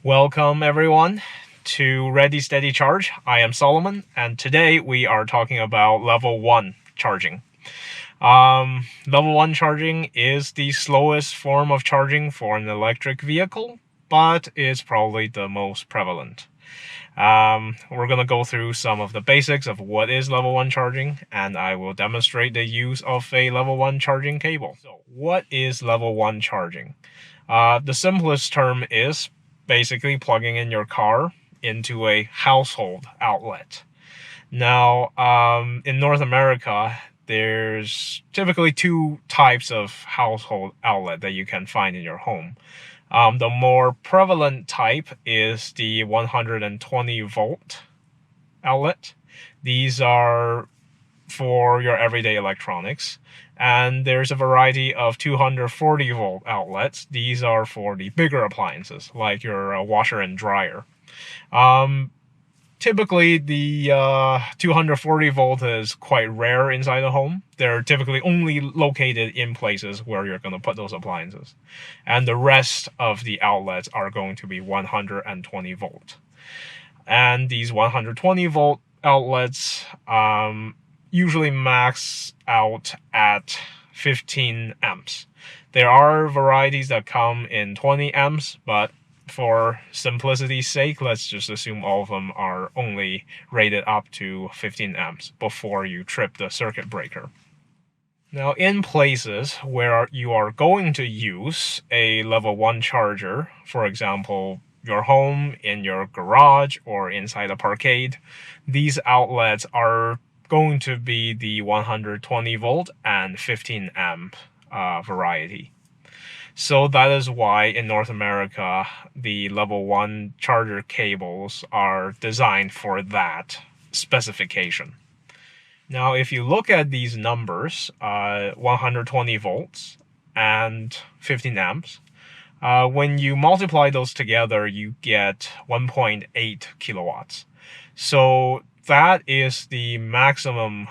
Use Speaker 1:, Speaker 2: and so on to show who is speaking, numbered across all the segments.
Speaker 1: Welcome everyone to Ready Steady Charge. I am Solomon, and today we are talking about level 1 charging. Level 1 charging is the slowest form of charging for an electric vehicle, but is probably the most prevalent. We're going to go through some of the basics of what is level 1 charging, and I will demonstrate the use of a level 1 charging cable. So, what is level 1 charging? The simplest term is basically plugging in your car into a household outlet. Now, in North America, there's typically two types of household outlet that you can find in your home. The more prevalent type is the 120 volt outlet. These are for your everyday electronics. And there's a variety of 240 volt outlets. These are for the bigger appliances, like your washer and dryer. Typically, the 240 volt is quite rare inside the home. They're typically only located in places where you're going to put those appliances. And the rest of the outlets are going to be 120 volt. And these 120 volt outlets usually max out at 15 amps. There are varieties that come in 20 amps, but for simplicity's sake, let's just assume all of them are only rated up to 15 amps before you trip the circuit breaker. Now, in places where you are going to use a level 1 charger, for example, your home, in your garage, or inside a parkade, these outlets are going to be the 120 volt and 15 amp variety. So that is why in North America, the level 1 charger cables are designed for that specification. Now, if you look at these numbers, 120 volts and 15 amps, when you multiply those together, you get 1.8 kilowatts. So that is the maximum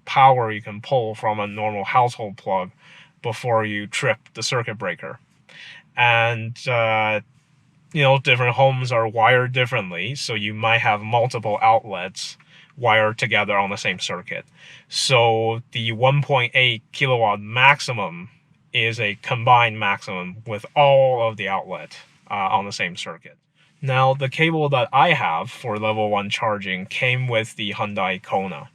Speaker 1: power you can pull from a normal household plug before you trip the circuit breaker. And, different homes are wired differently, so you might have multiple outlets wired together on the same circuit. So the 1.8 kilowatt maximum is a combined maximum with all of the outlets on the same circuit. Now, the cable that I have for level 1 charging came with the Hyundai Kona.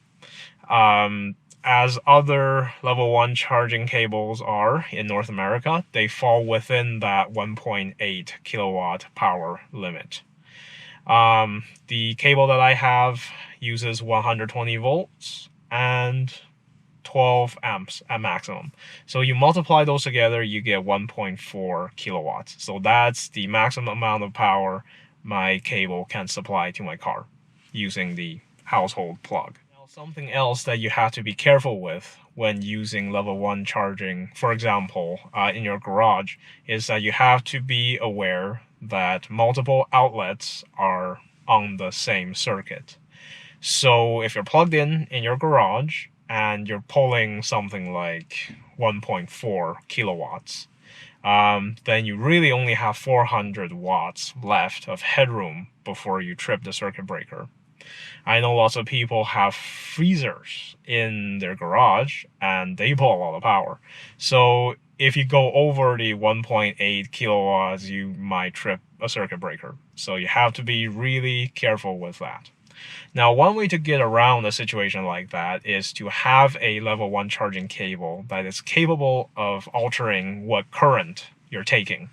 Speaker 1: As other level 1 charging cables are in North America, they fall within that 1.8 kilowatt power limit. The cable that I have uses 120 volts and 12 amps at maximum. So you multiply those together, you get 1.4 kilowatts. So that's the maximum amount of power my cable can supply to my car using the household plug. Now, something else that you have to be careful with when using level 1 charging, for example, in your garage, is that you have to be aware that multiple outlets are on the same circuit. So if you're plugged in your garage, and you're pulling something like 1.4 kilowatts, then you really only have 400 watts left of headroom before you trip the circuit breaker. I know lots of people have freezers in their garage, and they pull a lot of power. So if you go over the 1.8 kilowatts, you might trip a circuit breaker. So you have to be really careful with that. Now, one way to get around a situation like that is to have a level 1 charging cable that is capable of altering what current you're taking.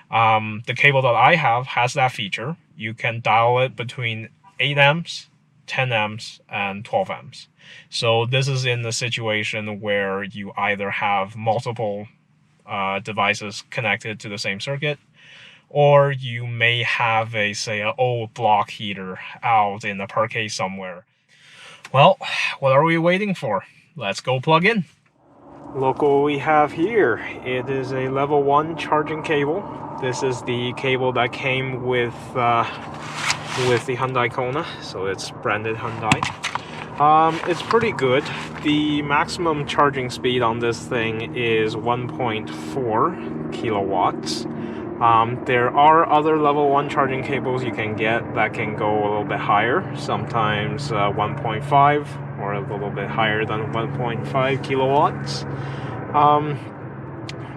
Speaker 1: The cable that I have has that feature. You can dial it between 8 amps, 10 amps, and 12 amps. So this is in the situation where you either have multiple devices connected to the same circuit, or you may have an old block heater out in the parquet somewhere. Well, what are we waiting for? Let's go plug in. Look what we have here. It is a level 1 charging cable. This is the cable that came with the Hyundai Kona, so it's branded Hyundai. It's pretty good. The maximum charging speed on this thing is 1.4 kilowatts. There are other level 1 charging cables you can get that can go a little bit higher, sometimes 1.5 or a little bit higher than 1.5 kilowatts.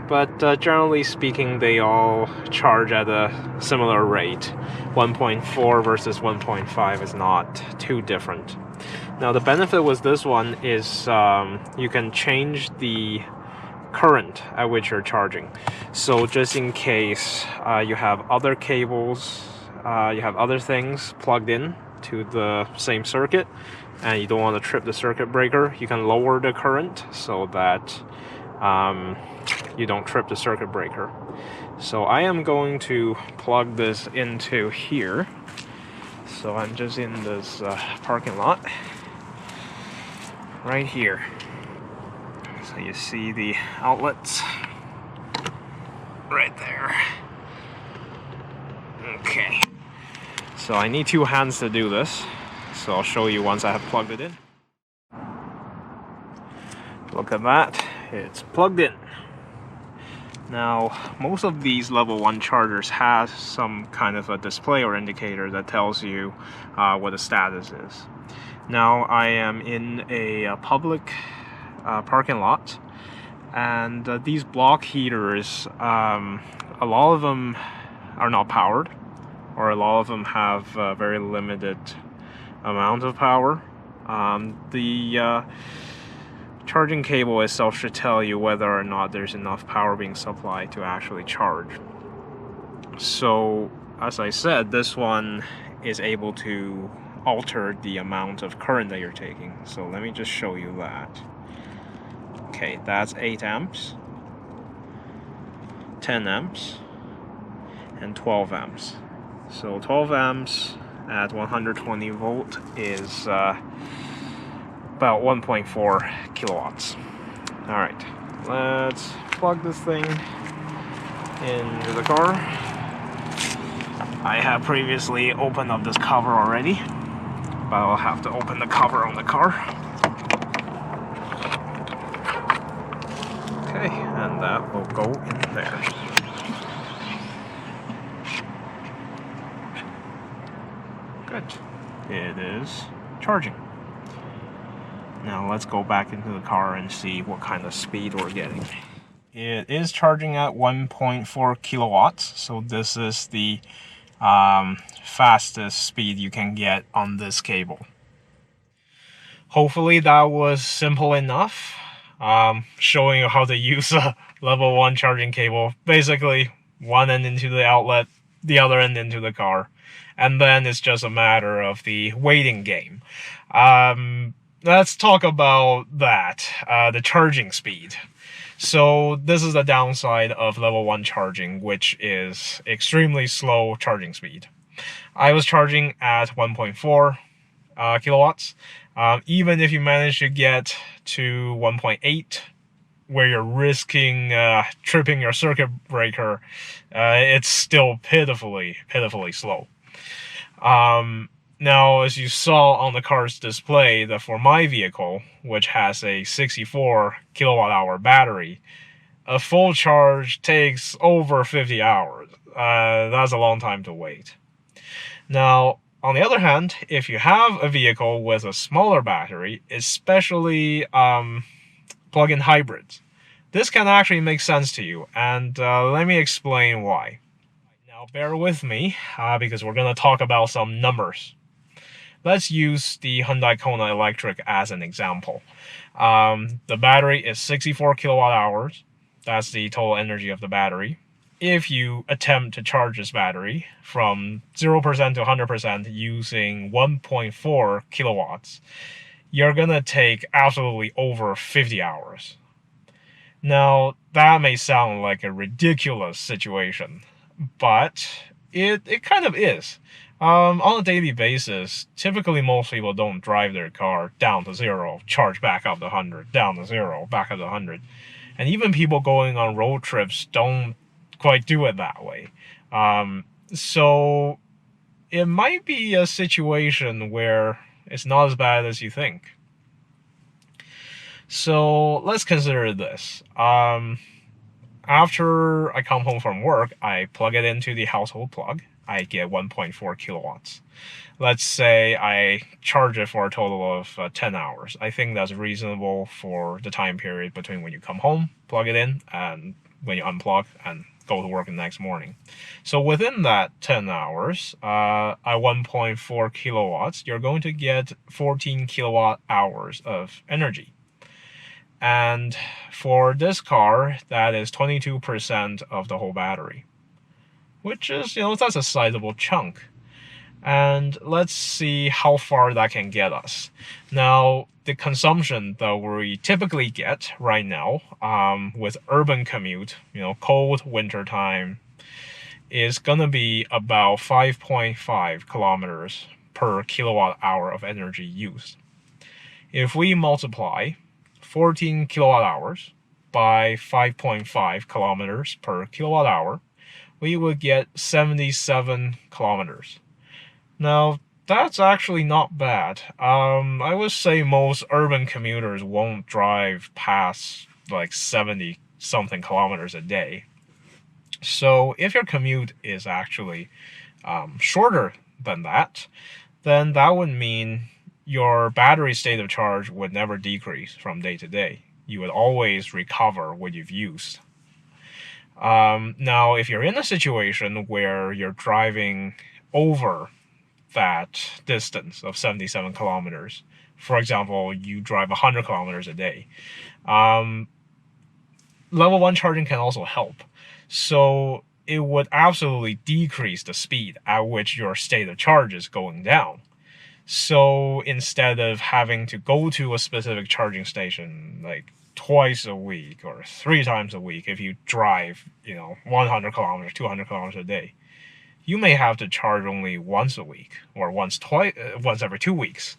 Speaker 1: But generally speaking, they all charge at a similar rate. 1.4 versus 1.5 is not too different. Now the benefit with this one is you can change the current at which you're charging. So just in case you have other cables, you have other things plugged in to the same circuit and you don't want to trip the circuit breaker, you can lower the current so that you don't trip the circuit breaker. So I am going to plug this into here. So I'm just in this parking lot right here. So you see the outlets right there. Okay. So I need 2 hands to do this. So I'll show you once I have plugged it in. Look at that. It's plugged in. Now, most of these level 1 chargers have some kind of a display or indicator that tells you what the status is. Now, I am in a public parking lot, and these block heaters, a lot of them are not powered, or a lot of them have a very limited amount of power. The charging cable itself should tell you whether or not there's enough power being supplied to actually charge. So, as I said, this one is able to alter the amount of current that you're taking. So let me just show you that. Okay, that's 8 amps, 10 amps, and 12 amps. So 12 amps at 120 volt is about 1.4 kilowatts. Alright, let's plug this thing into the car. I have previously opened up this cover already, but I'll have to open the cover on the car. Okay, and that will go in there. Good. It is charging. Now let's go back into the car and see what kind of speed we're getting. It is charging at 1.4 kilowatts, so this is the fastest speed you can get on this cable. Hopefully that was simple enough, showing you how to use a level 1 charging cable. Basically, one end into the outlet, the other end into the car, and then it's just a matter of the waiting game. Let's talk about that, the charging speed. So this is the downside of level 1 charging, which is extremely slow charging speed. I was charging at 1.4 kilowatts. Even if you manage to get to 1.8, where you're risking tripping your circuit breaker, it's still pitifully slow. Now, as you saw on the car's display, that for my vehicle, which has a 64 kilowatt hour battery, a full charge takes over 50 hours. That's a long time to wait. Now, on the other hand, if you have a vehicle with a smaller battery, especially plug-in hybrids, this can actually make sense to you, and let me explain why. Now, bear with me, because we're going to talk about some numbers. Let's use the Hyundai Kona Electric as an example. The battery is 64 kilowatt hours. That's the total energy of the battery. If you attempt to charge this battery from 0% to 100% using 1.4 kilowatts, you're gonna take absolutely over 50 hours. Now, that may sound like a ridiculous situation, but it kind of is. On a daily basis, typically most people don't drive their car down to 0, charge back up to 100, down to 0, back up to 100. And even people going on road trips don't quite do it that way. So it might be a situation where it's not as bad as you think. So let's consider this. after I come home from work, I plug it into the household plug. I get 1.4 kilowatts. Let's say I charge it for a total of 10 hours. I think that's reasonable for the time period between when you come home, plug it in, and when you unplug and go to work the next morning. So within that 10 hours, at 1.4 kilowatts, you're going to get 14 kilowatt hours of energy. And for this car, that is 22% of the whole battery, which is, that's a sizable chunk. And let's see how far that can get us. Now, the consumption that we typically get right now with urban commute, cold winter time, is gonna be about 5.5 kilometers per kilowatt hour of energy used. If we multiply 14 kilowatt hours by 5.5 kilometers per kilowatt hour, we would get 77 kilometers. Now, that's actually not bad. I would say most urban commuters won't drive past like 70 something kilometers a day. So if your commute is actually shorter than that, then that would mean your battery state of charge would never decrease from day to day. You would always recover what you've used. Now, if you're in a situation where you're driving over that distance of 77 kilometers, for example, you drive 100 kilometers a day, level 1 charging can also help. So it would absolutely decrease the speed at which your state of charge is going down. So instead of having to go to a specific charging station like twice a week or 3 times a week, if you drive 100 kilometers 200 kilometers a day, you may have to charge only once a week or once every 2 weeks.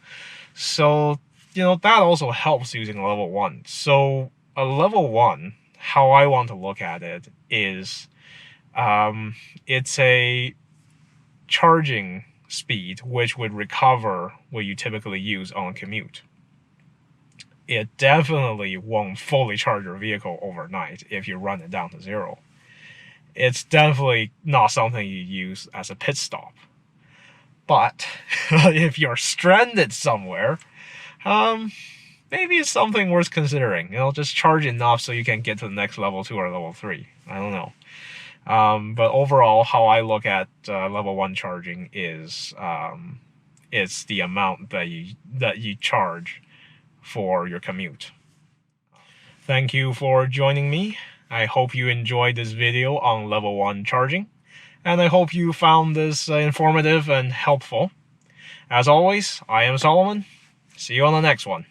Speaker 1: So that also helps using level 1. So a level 1, how I want to look at it is it's a charging speed which would recover what you typically use on a commute. It definitely won't fully charge your vehicle overnight if you run it down to zero. It's definitely not something you use as a pit stop. But if you're stranded somewhere, maybe it's something worth considering. Just charge enough so you can get to the next level 2 or level 3. I don't know. But overall, how I look at level 1 charging is it's the amount that you charge for your commute. Thank you for joining me. I hope you enjoyed this video on level 1 charging, and I hope you found this informative and helpful. As always, I am Solomon. See you on the next one.